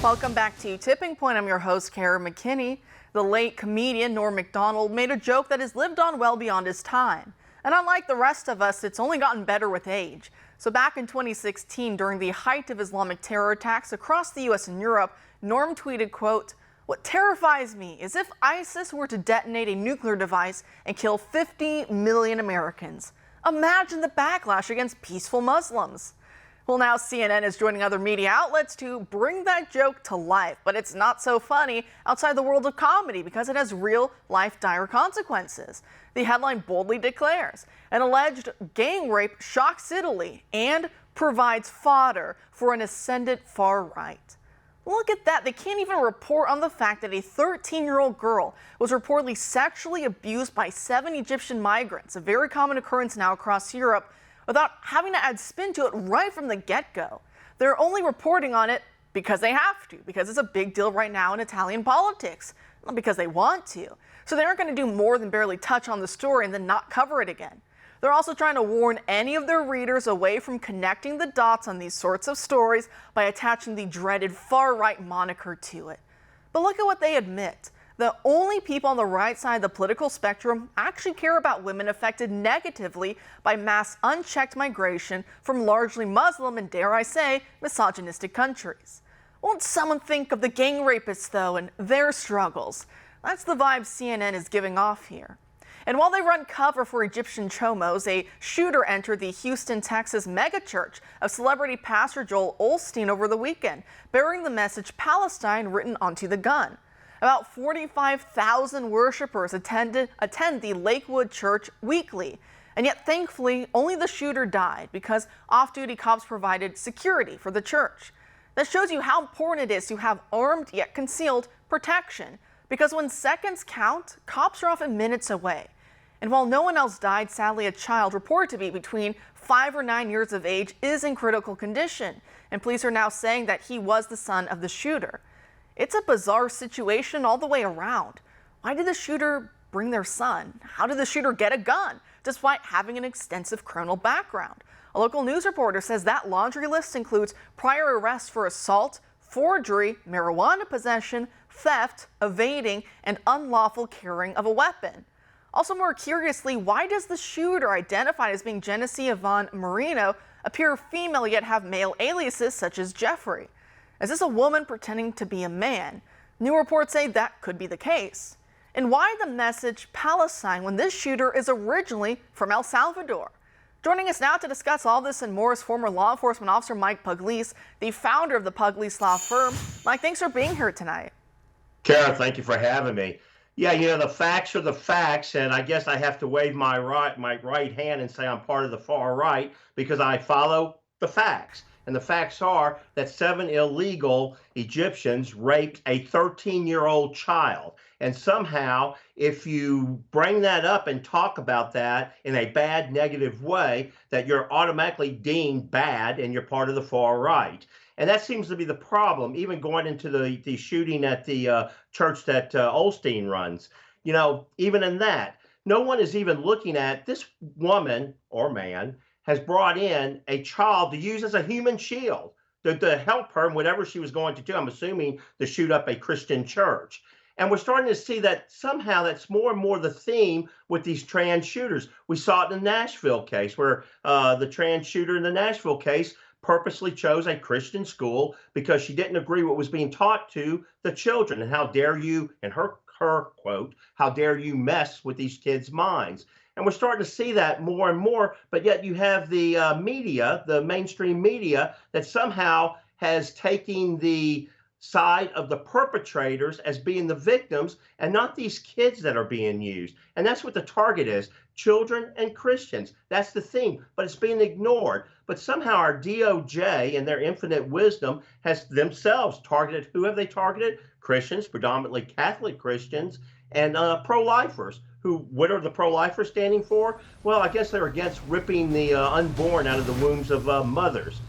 Welcome back to Tipping Point. I'm your host, Kara McKinney. The late comedian Norm Macdonald made a joke that has lived on well beyond his time. And unlike the rest of us, it's only gotten better with age. So back in 2016, during the height of Islamic terror attacks across the U.S. and Europe, Norm tweeted, quote, "What terrifies me is if ISIS were to detonate a nuclear device and kill 50 million Americans. Imagine the backlash against peaceful Muslims." Well, now CNN is joining other media outlets to bring that joke to life, but it's not so funny outside the world of comedy because it has real-life dire consequences. The headline boldly declares, "An alleged gang rape shocks Italy and provides fodder for an ascendant far right." Look at that. They can't even report on the fact that a 13-year-old girl was reportedly sexually abused by 7 Egyptian migrants, a very common occurrence now across Europe, without having to add spin to it right from the get-go. They're only reporting on it because they have to, because it's a big deal right now in Italian politics, not because they want to. So they aren't going to do more than barely touch on the story and then not cover it again. They're also trying to warn any of their readers away from connecting the dots on these sorts of stories by attaching the dreaded far-right moniker to it. But look at what they admit. The only people on the right side of the political spectrum actually care about women affected negatively by mass unchecked migration from largely Muslim and, dare I say, misogynistic countries. Won't someone think of the gang rapists, though, and their struggles? That's the vibe CNN is giving off here. And while they run cover for Egyptian chomos, a shooter entered the Houston, Texas Megachurch of celebrity pastor Joel Osteen over the weekend, bearing the message Palestine written onto the gun. About 45,000 worshipers attend the Lakewood Church weekly, and yet thankfully only the shooter died because off-duty cops provided security for the church. That shows you how important it is to have armed yet concealed protection, because when seconds count, cops are often minutes away. And while no one else died, sadly a child reported to be between 5 or 9 years of age is in critical condition, and police are now saying that he was the son of the shooter. It's a bizarre situation all the way around. Why did the shooter bring their son? How did the shooter get a gun, despite having an extensive criminal background? A local news reporter says that laundry list includes prior arrests for assault, forgery, marijuana possession, theft, evading, and unlawful carrying of a weapon. Also, more curiously, why does the shooter, identified as being Genesee Yvonne Marino, appear female yet have male aliases such as Jeffrey? Is this a woman pretending to be a man? New reports say that could be the case. And why the message Palestine when this shooter is originally from El Salvador? Joining us now to discuss all this and more is former law enforcement officer Mike Pugliese, the founder of the Pugliese Law Firm. Mike, thanks for being here tonight. Kara, thank you for having me. Yeah, you know, the facts are the facts, and I guess I have to wave my right hand and say I'm part of the far right because I follow the facts. And the facts are that 7 illegal Egyptians raped a 13-year-old child. And somehow, if you bring that up and talk about that in a bad, negative way, that you're automatically deemed bad and you're part of the far right. And that seems to be the problem, even going into the shooting at the church that Osteen runs. You know, even in that, no one is even looking at this woman or man has brought in a child to use as a human shield to help her in whatever she was going to do. I'm assuming to shoot up a Christian church. And we're starting to see that somehow that's more and more the theme with these trans shooters. We saw it in the Nashville case where the trans shooter in the Nashville case purposely chose a Christian school because she didn't agree what was being taught to the children. And how dare you, in her quote, how dare you mess with these kids' minds? And we're starting to see that more and more, but yet you have the media, the mainstream media, that somehow has taken the side of the perpetrators as being the victims and not these kids that are being used. And that's what the target is, children and Christians. That's the theme, but it's being ignored. But somehow our DOJ and their infinite wisdom has themselves targeted. Who have they targeted? Christians, predominantly Catholic Christians, and pro-lifers. What are the pro-lifers standing for? Well, I guess they're against ripping the unborn out of the wombs of mothers.